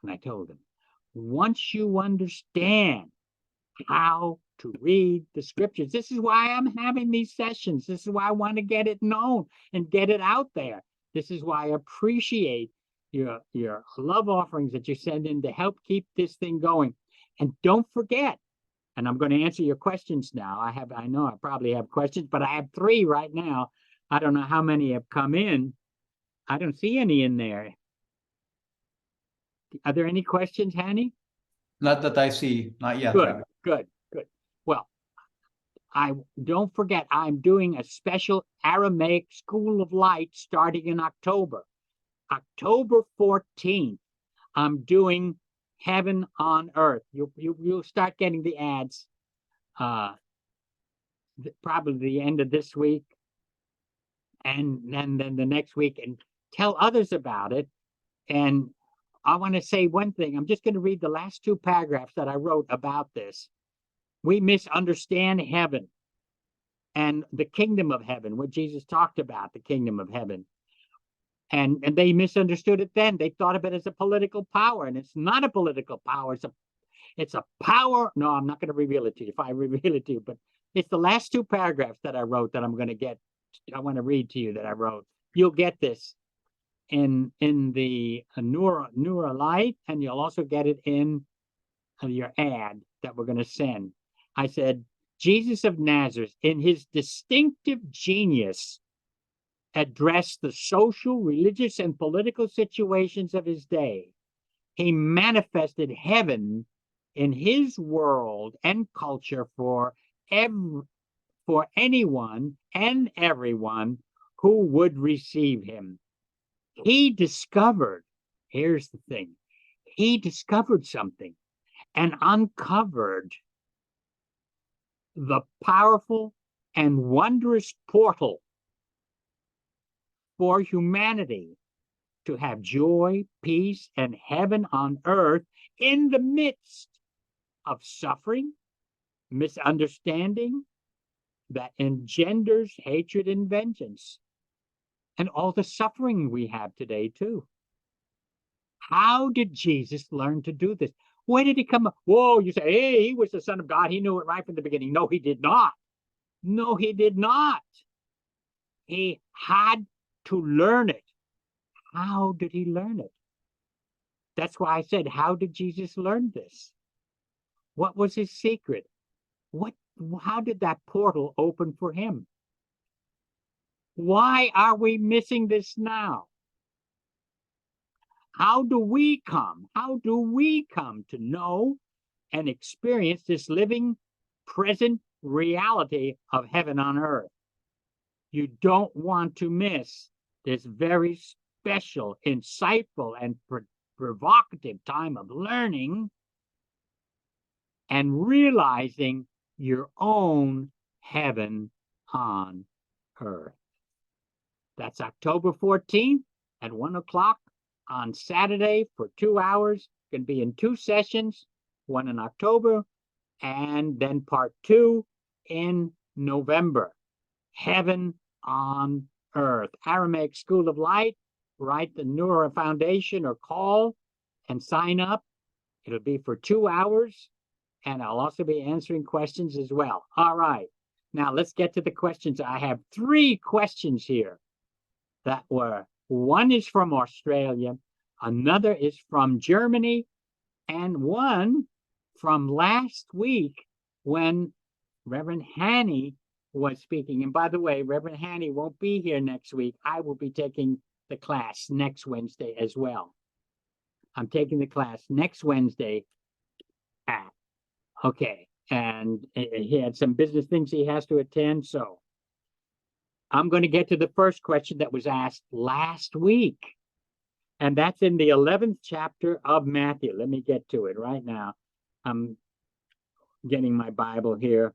And I told him, once you understand how to read the scriptures, this is why I'm having these sessions. This is why I want to get it known and get it out there. This is why I appreciate your love offerings that you send in to help keep this thing going. And don't forget, and I'm going to answer your questions now. I know I probably have questions, but I have 3 right now. I don't know how many have come in. I don't see any in there. Are there any questions, Hanny? Not that I see, not yet. Good, Rabbi. good. Well, I don't forget, I'm doing a special Aramaic School of Light starting in October. October 14th, I'm doing Heaven on Earth. You'll start getting the ads probably the end of this week, and then the next week, and tell others about it. And I want to say one thing. I'm just going to read the last 2 paragraphs that I wrote about this. We misunderstand heaven and the kingdom of heaven, what Jesus talked about, the kingdom of heaven. And they misunderstood it then. They thought of it as a political power, and it's not a political power. It's a power. No, I'm not going to reveal it to you if I reveal it to you, but it's the last 2 paragraphs that I wrote that I'm going to get. I want to read to you that I wrote. You'll get this in the Neura Light, and you'll also get it in your ad that we're going to send. I said, Jesus of Nazareth, in his distinctive genius, addressed the social, religious, and political situations of his day. He manifested heaven in his world and culture for anyone and everyone who would receive him. He discovered, here's the thing, he discovered something and uncovered the powerful and wondrous portal for humanity to have joy, peace, and heaven on earth in the midst of suffering, misunderstanding that engenders hatred and vengeance, and all the suffering we have today too. How did Jesus learn to do this? Where did he come up? Whoa, you say, hey, he was the Son of God. He knew it right from the beginning. No, he did not. No, he did not. He had to learn it. How did he learn it? That's why I said, how did Jesus learn this? What was his secret? How did that portal open for him? Why are we missing this now? How do we come to know and experience this living, present reality of heaven on earth? You don't want to miss this very special, insightful, and provocative time of learning and realizing your own heaven on earth. That's October 14th at 1 o'clock on Saturday for 2 hours. Going to be in 2 sessions, one in October and then part 2 in November. Heaven on earth. Aramaic School of Light. Write the Neura Foundation or call and sign up. It'll be for 2 hours, and I'll also be answering questions as well. All right. Now let's get to the questions. I have 3 questions here that were, one is from Australia, another is from Germany, and one from last week when Reverend Hanny was speaking. And by the way, Reverend Hanny won't be here next week. I will be taking the class next Wednesday as well. I'm taking the class next Wednesday okay. And he had some business things he has to attend. So I'm going to get to the first question that was asked last week. And that's in the 11th chapter of Matthew. Let me get to it right now. I'm getting my Bible here.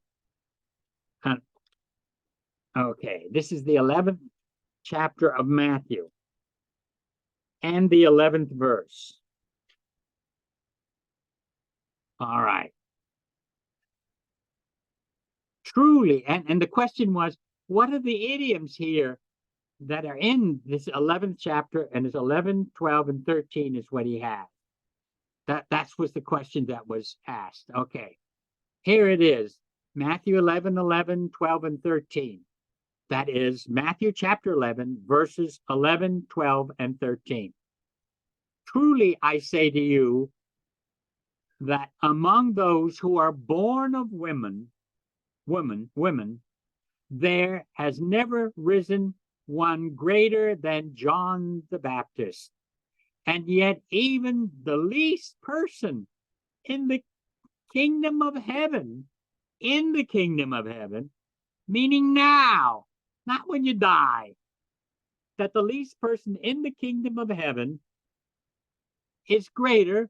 Okay, this is the 11th chapter of Matthew and the 11th verse. All right. Truly, and the question was, what are the idioms here that are in this 11th chapter? And it's 11, 12, and 13 is what he has. That was the question that was asked. Okay. Here it is. Matthew 11, 11, 12, and 13. That is Matthew chapter 11, verses 11, 12, and 13. Truly I say to you that among those who are born of women, there has never risen one greater than John the Baptist. And yet even the least person in the kingdom of heaven, meaning now, not when you die, that the least person in the kingdom of heaven is greater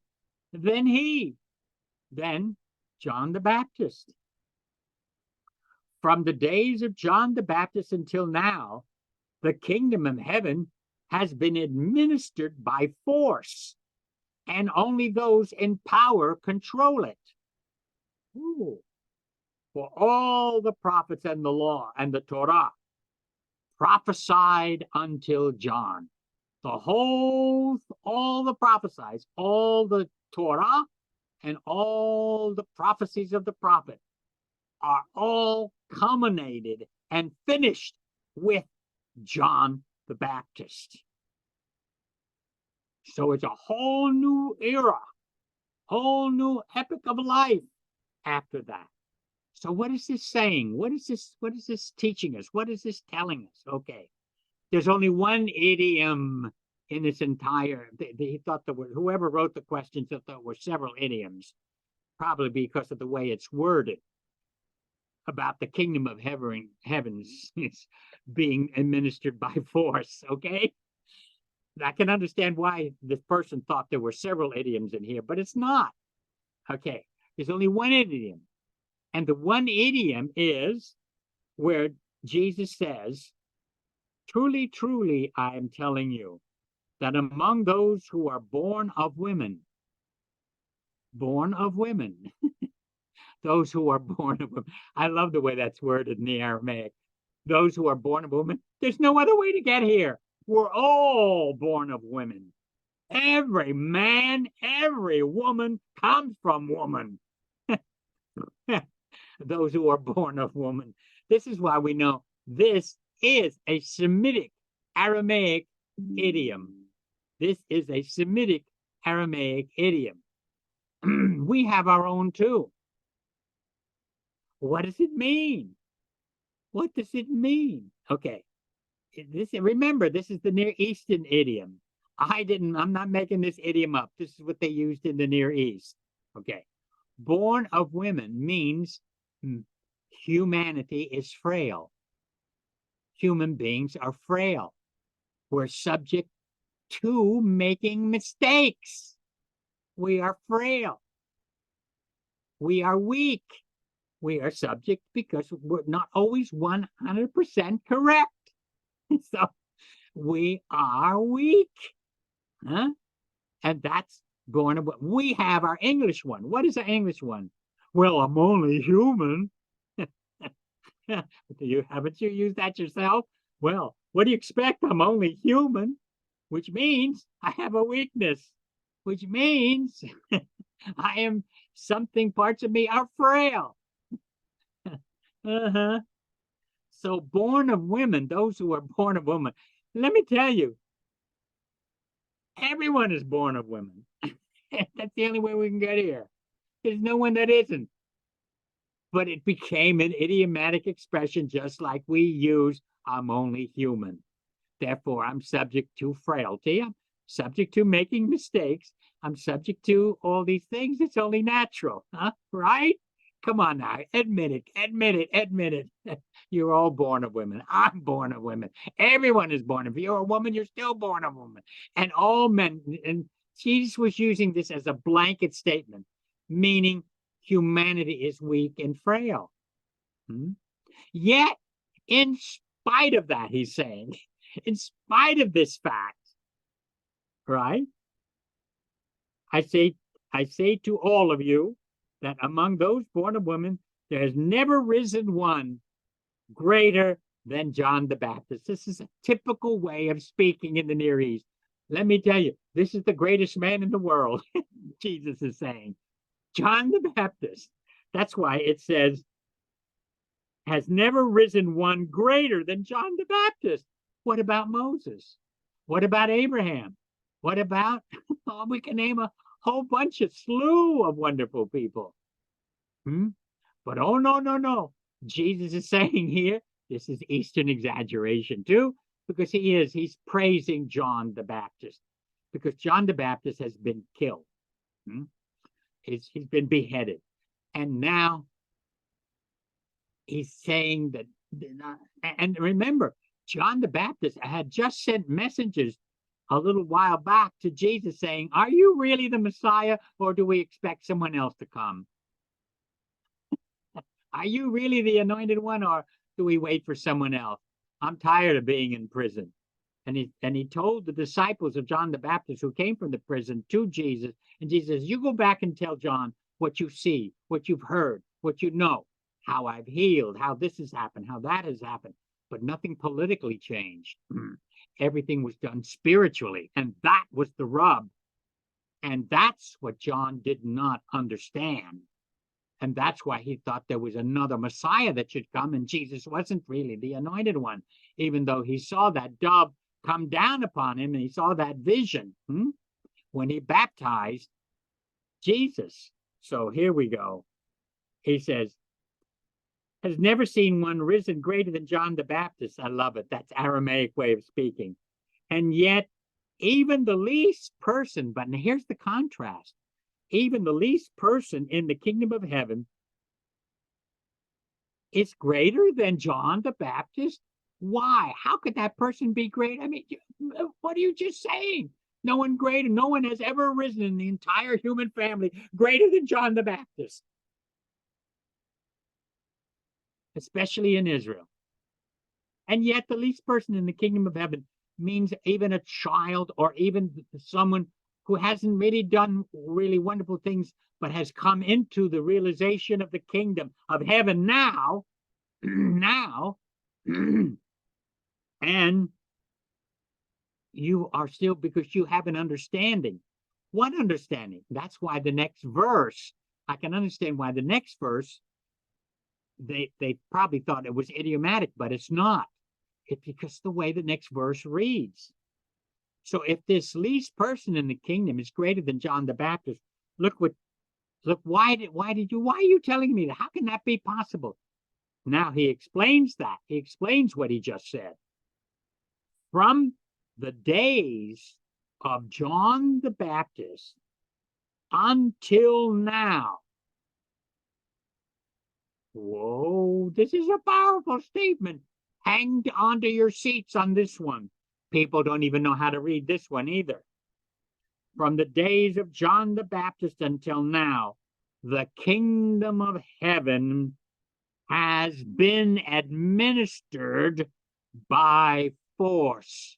than John the Baptist. From the days of John the Baptist until now, the kingdom of heaven has been administered by force, and only those in power control it. Ooh. For all the prophets and the law and the Torah prophesied until John. All the prophesies, all the Torah and all the prophecies of the prophet are all culminated and finished with John the Baptist. So it's a whole new era, whole new epoch of life after that. So what is this saying? What is this teaching us? What is this telling us? Okay. There's only one idiom in this entire, he thought there were, whoever wrote the questions thought there were several idioms, probably because of the way it's worded about the kingdom of heavens being administered by force, okay? I can understand why this person thought there were several idioms in here, but it's not. Okay, there's only one idiom. And the one idiom is where Jesus says, truly, truly, I am telling you that among those who are born of women, those who are born of women, I love the way that's worded in the Aramaic. Those who are born of women, there's no other way to get here. We're all born of women. Every man, every woman comes from woman. Those who are born of woman. This is why we know this is a Semitic Aramaic idiom. This is a Semitic Aramaic idiom. We have our own too. What does it mean? What does it mean? Okay. Remember, this is the Near Eastern idiom. I'm not making this idiom up. This is what they used in the Near East. Okay. Born of women means humanity is frail. Human beings are frail. We're subject to making mistakes. We are frail. We are weak. We are subject because we're not always 100% correct. So we are weak. Huh? And that's born of, we have our English one. What is the English one? Well, I'm only human. Haven't you used that yourself? Well, what do you expect? I'm only human, which means I have a weakness, which means I am something, parts of me are frail. So born of women, those who are born of women, let me tell you, everyone is born of women. That's the only way we can get here. There's no one that isn't. But it became an idiomatic expression, just like we use, I'm only human. Therefore, I'm subject to frailty. I'm subject to making mistakes. I'm subject to all these things. It's only natural, huh? Right? Come on now, admit it. You're all born of women. I'm born of women. Everyone is born of, if you're a woman, you're still born of woman. And all men, and Jesus was using this as a blanket statement, meaning humanity is weak and frail. Yet, in spite of that, he's saying, in spite of this fact, right? I say to all of you that among those born of women, there has never risen one greater than John the Baptist. This is a typical way of speaking in the Near East. Let me tell you, This is the greatest man in the world. Jesus is saying, John the Baptist. That's why it says, has never risen one greater than John the Baptist. What about Moses? What about Abraham? What about, oh, we can name a whole bunch of slew of wonderful people. But oh, no, no, no. Jesus is saying here, this is Eastern exaggeration too, because he's praising John the Baptist, because John the Baptist has been killed. He's been beheaded. And now he's saying that, and remember, John the Baptist had just sent messengers a little while back to Jesus saying, are you really the Messiah, or do we expect someone else to come? Are you really the anointed one, or do we wait for someone else? I'm tired of being in prison. And he told the disciples of John the Baptist who came from the prison to Jesus, and Jesus says, you go back and tell John what you see, what you've heard, what you know, how I've healed, how this has happened, how that has happened. But nothing politically changed. Everything was done spiritually, and that was the rub. And that's what John did not understand. And that's why he thought there was another Messiah that should come, and Jesus wasn't really the anointed one, even though he saw that dove come down upon him, and he saw that vision when he baptized Jesus. So here we go. He says, has never seen one risen greater than John the Baptist. I love it. That's Aramaic way of speaking. And yet, even the least person, but here's the contrast, even the least person in the kingdom of heaven is greater than John the Baptist. Why? How could that person be great? I mean, what are you just saying? No one greater, no one has ever risen in the entire human family greater than John the Baptist, especially in Israel. And yet the least person in the kingdom of heaven means even a child, or even someone who hasn't really done really wonderful things, but has come into the realization of the kingdom of heaven now, and you are still, because you have an understanding. What understanding? That's why the next verse, I can understand why the next verse, they probably thought it was idiomatic, but it's not. It's because the way the next verse reads. So if this least person in the kingdom is greater than John the Baptist, why are you telling me that? How can that be possible? Now he explains that. He explains what he just said. From the days of John the Baptist until now. Whoa, this is a powerful statement. Hang onto your seats on this one. People don't even know how to read this one either. From the days of John the Baptist until now, the kingdom of heaven has been administered by force,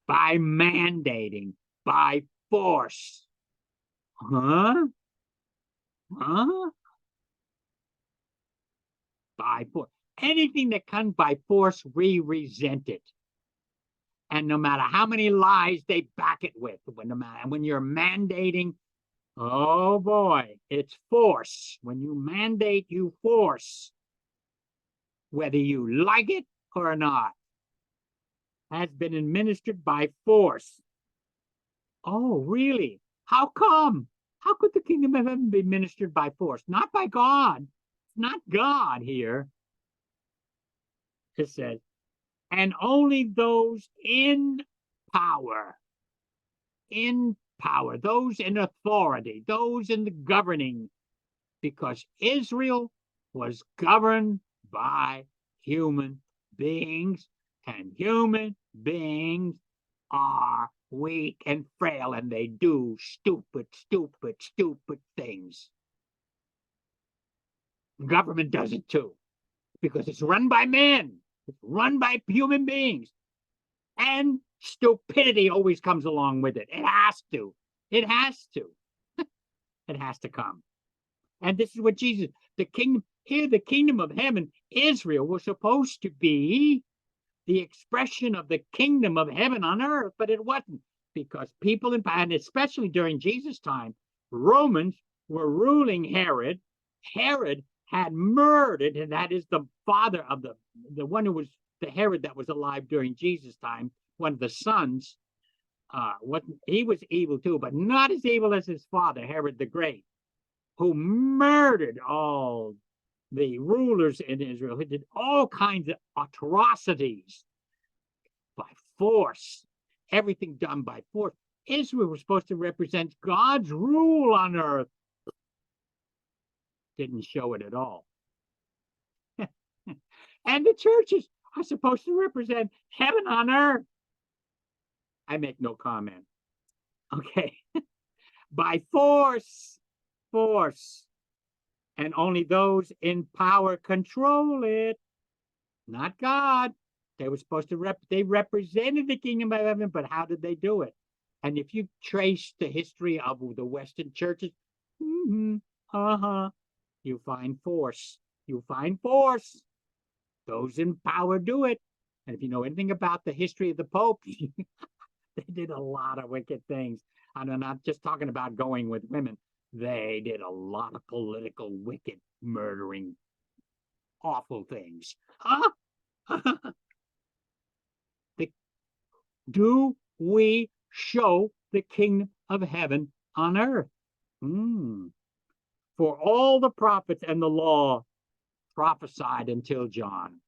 by mandating, by force. By force. Anything that comes by force, we resent it. And no matter how many lies they back it with, when you're mandating, oh boy, it's force. When you mandate, you force, whether you like it or not, has been administered by force. Oh, really? How come? How could the kingdom of heaven be ministered by force? Not by God. It's not God here. It says, and only those in power, those in authority, those in the governing, because Israel was governed by human beings, and human beings are weak and frail, and they do stupid things. Government does it too, because it's run by men. It's run by human beings. And stupidity always comes along with it. It has to. It has to. It has to come. And this is what Jesus, the kingdom of heaven, Israel was supposed to be the expression of the kingdom of heaven on earth, but it wasn't. because people and especially during Jesus' time, Romans were ruling Herod. Herod had murdered, and that is the father of the one who was the Herod that was alive during Jesus' time, one of the sons. He was evil too, but not as evil as his father, Herod the Great, who murdered all the rulers in Israel. He did all kinds of atrocities by force, everything done by force. Israel was supposed to represent God's rule on earth. Didn't show it at all. And the churches are supposed to represent heaven on earth. I make no comment. Okay. By force. And only those in power control it, not God. They were supposed to they represented the kingdom of heaven, but how did they do it? And if you trace the history of the Western churches, you find force. You find force. Those in power do it. And if you know anything about the history of the Pope, they did a lot of wicked things. And I'm not just talking about going with women. They did a lot of political, wicked, murdering, awful things. Do we show the kingdom of heaven on earth? For all the prophets and the law prophesied until John.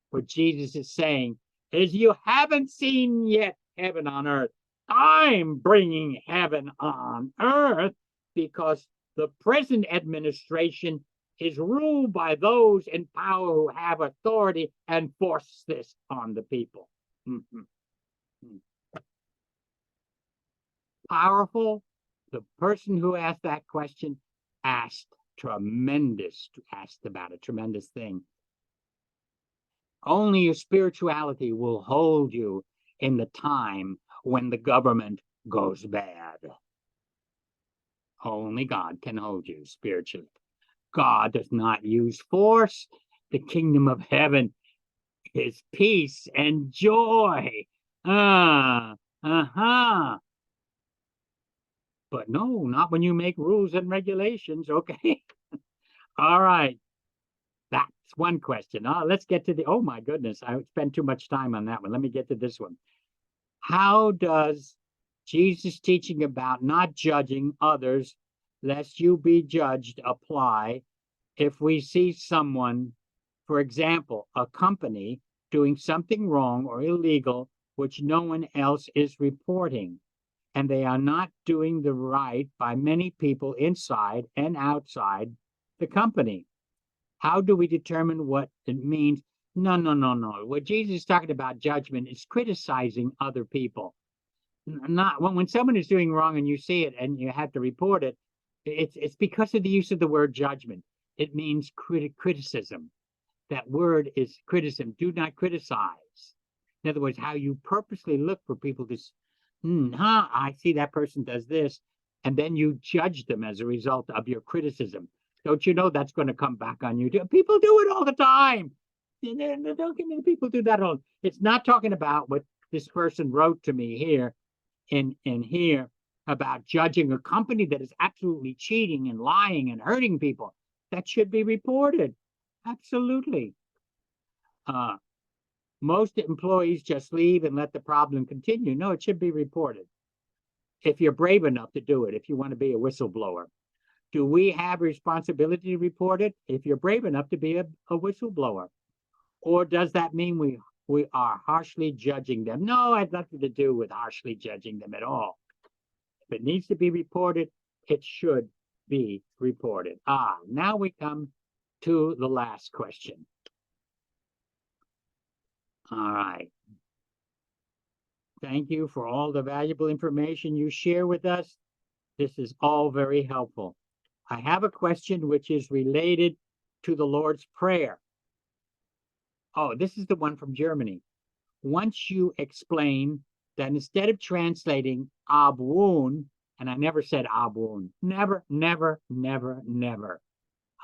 What Jesus is saying is, you haven't seen yet heaven on earth. I'm bringing heaven on earth, because the present administration is ruled by those in power who have authority and force this on the people. Powerful. The person who asked that question asked about a tremendous thing. Only your spirituality will hold you in the time when the government goes bad. Only God can hold you spiritually. God does not use force. The kingdom of heaven is peace and joy. But no, not when you make rules and regulations, okay? All right. That's one question. Let's get to oh my goodness, I spent too much time on that one. Let me get to this one. How does Jesus' teaching about not judging others lest you be judged apply if we see someone, for example, a company doing something wrong or illegal which no one else is reporting, and they are not doing the right by many people inside and outside the company? How do we determine what it means? No. What Jesus is talking about judgment is criticizing other people. Not when someone is doing wrong and you see it and you have to report it, it's because of the use of the word judgment. It means criticism. That word is criticism. Do not criticize. In other words, how you purposely look for people to, I see that person does this, and then you judge them as a result of your criticism. Don't you know that's going to come back on you? People do it all the time. Don't get me, people do that all. It's not talking about what this person wrote to me here in here about judging a company that is absolutely cheating and lying and hurting people. That should be reported. Absolutely. Most employees just leave and let the problem continue. No, it should be reported. If you're brave enough to do it, if you want to be a whistleblower. Do we have a responsibility to report it if you're brave enough to be a whistleblower? Or does that mean we are harshly judging them? No, it has nothing to do with harshly judging them at all. If it needs to be reported, it should be reported. Now we come to the last question. All right. Thank you for all the valuable information you share with us. This is all very helpful. I have a question which is related to the Lord's Prayer. Oh, this is the one from Germany. Once you explain that instead of translating Awoon, and I never said Awoon, never.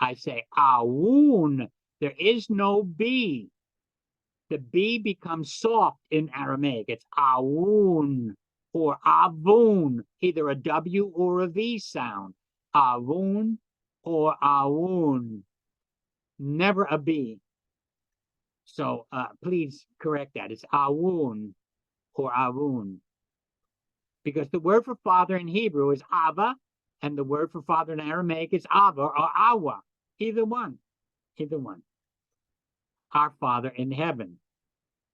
I say Awoon. There is no B. The B becomes soft in Aramaic. It's Awoon. or Awoon, either a W or a V sound. Awoon or Awoon, never a B. So please correct that. It's Awoon or Awoon. Because the word for father in Hebrew is Ava, and the word for father in Aramaic is Ava or Awa. Either one. Either one. Our Father in heaven.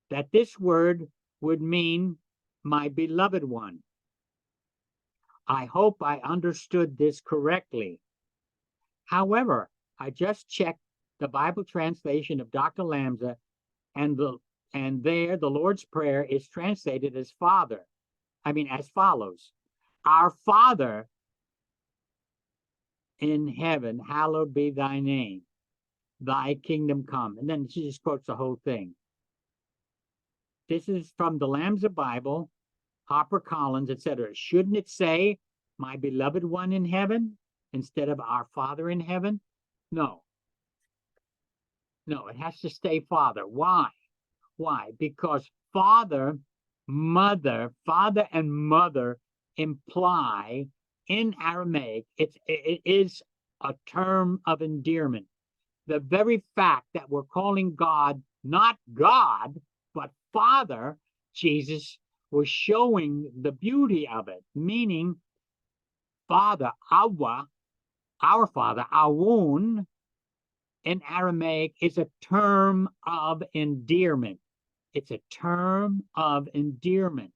That this word would mean my beloved one. I hope I understood this correctly. However, I just checked the Bible translation of Dr. Lambda, and there the Lord's Prayer is translated as Father. I mean, as follows. Our Father in heaven, hallowed be thy name. Thy kingdom come. And then she just quotes the whole thing. This is from the Lambda Bible, HarperCollins, etc. Shouldn't it say, my beloved one in heaven, instead of our Father in heaven? No. No, it has to stay Father. Why? Why? Because father and mother imply in Aramaic, it is a term of endearment. The very fact that we're calling God not God, but Father, Jesus was showing the beauty of it, meaning Father, Awa, our Father, Awoon, in Aramaic is a term of endearment. It's a term of endearment.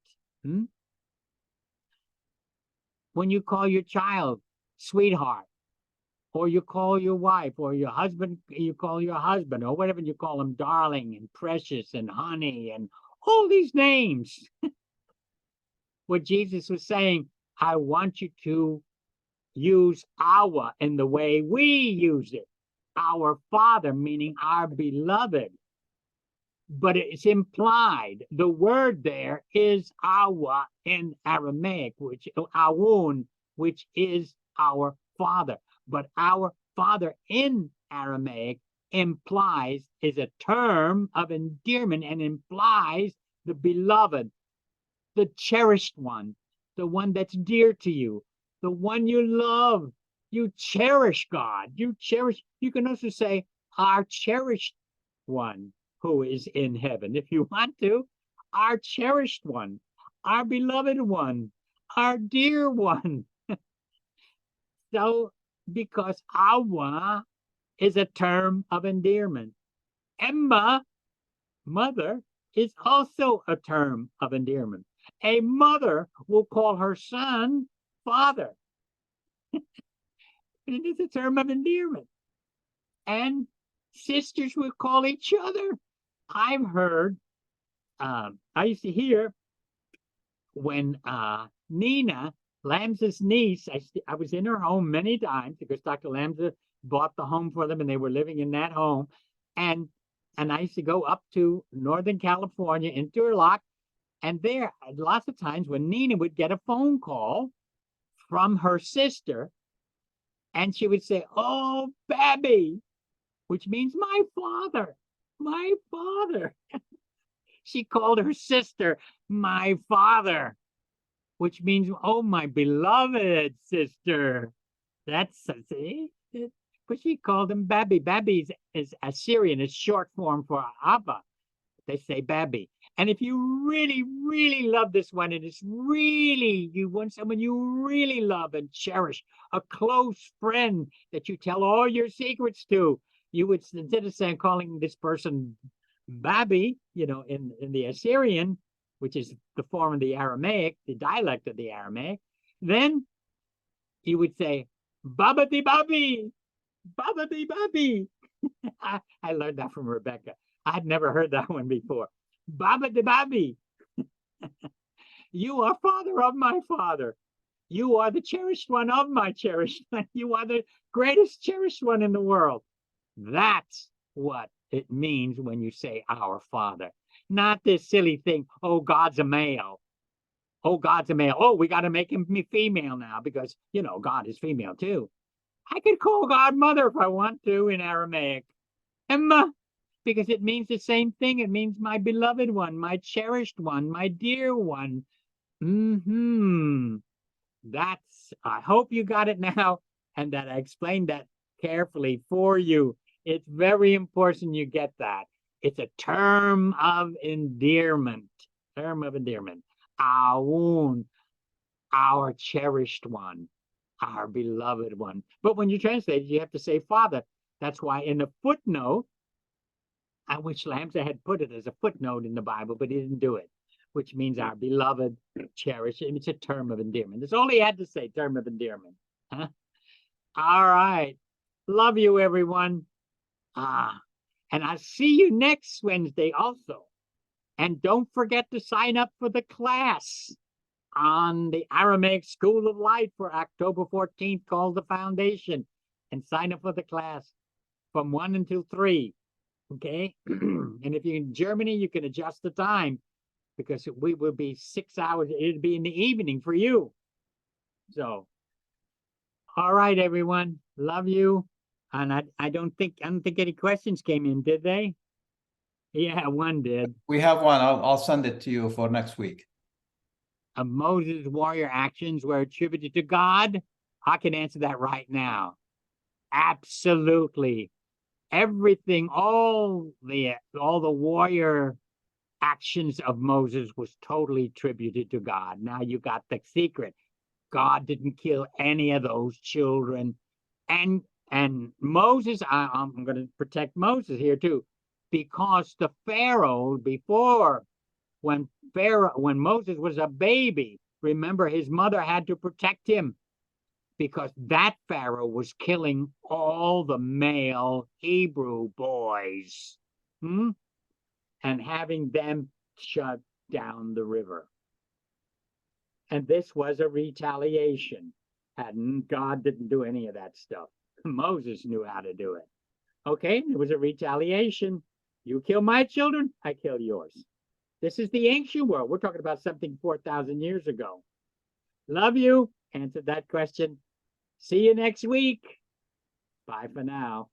When you call your child sweetheart, or you call your wife, or your husband, you call your husband, or whatever you call them, darling and precious and honey and all these names. What Jesus was saying, I want you to use our in the way we use it. Our Father, meaning our beloved. But it's implied. The word there is Awa in Aramaic, which Awoon, which is our Father. But our Father in Aramaic implies, is a term of endearment and implies the beloved, the cherished one, the one that's dear to you, the one you love. You cherish God. You cherish. You can also say our cherished one who is in heaven, if you want to, our cherished one, our beloved one, our dear one. So, because Awa is a term of endearment. Emma, mother, is also a term of endearment. A mother will call her son father. It is a term of endearment. And sisters will call each other. I've heard, I used to hear when Nina, Lambda's niece, I was in her home many times because Dr. Lambda bought the home for them and they were living in that home. And I used to go up to Northern California into her lock. And there, lots of times when Nina would get a phone call from her sister, and she would say, oh, Babby, which means my father, my father. She called her sister my father, which means, oh, my beloved sister. That's, see? But she called him Babby. Babby is Assyrian, it's short form for Abba. They say Babby. And if you really, really love this one, and it's really, you want someone you really love and cherish, a close friend that you tell all your secrets to, you would, instead of saying, calling this person Babby, you know, in the Assyrian, which is the form of the Aramaic, the dialect of the Aramaic, then you would say, Babadi Babby, Babadi Babby. I learned that from Rebecca. I had never heard that one before. Babadi Babby. You are father of my father. You are the cherished one of my cherished one. You are the greatest cherished one in the world. That's what it means when you say our Father. Not this silly thing, oh, God's a male. Oh, God's a male. Oh, we got to make him female now because, you know, God is female too. I could call God mother if I want to in Aramaic. Emma, because it means the same thing. It means my beloved one, my cherished one, my dear one, I hope you got it now and that I explained that carefully for you. It's very important you get that. It's a term of endearment. Term of endearment. Awoon, our cherished one, our beloved one. But when you translate it, you have to say father. That's why in the footnote, I wish Lamsa had put it as a footnote in the Bible, but he didn't do it, which means our beloved, cherished. It's a term of endearment. That's all he had to say, term of endearment. Huh? All right. Love you, everyone. And I'll see you next Wednesday also. And don't forget to sign up for the class on the Aramaic School of Life for October 14th called the Foundation. And sign up for the class from 1 until 3. Okay. And if you're in Germany, you can adjust the time because we will be 6 hours. It'll be in the evening for you. So, all right, everyone. Love you. And I don't think any questions came in, did they? Yeah, one did. We have one. I'll send it to you for next week. Moses' warrior actions were attributed to God. I can answer that right now. Absolutely. Everything, all the warrior actions of Moses was totally attributed to God. Now you got the secret. God didn't kill any of those children. And Moses, I'm going to protect Moses here too, because the Pharaoh before, when Moses was a baby, remember his mother had to protect him because that Pharaoh was killing all the male Hebrew boys and having them shut down the river. And this was a retaliation. And God didn't do any of that stuff. Moses knew how to do it. Okay, it was a retaliation. You kill my children, I kill yours. This is the ancient world. We're talking about something 4,000 years ago. Love you. Answered that question. See you next week. Bye for now.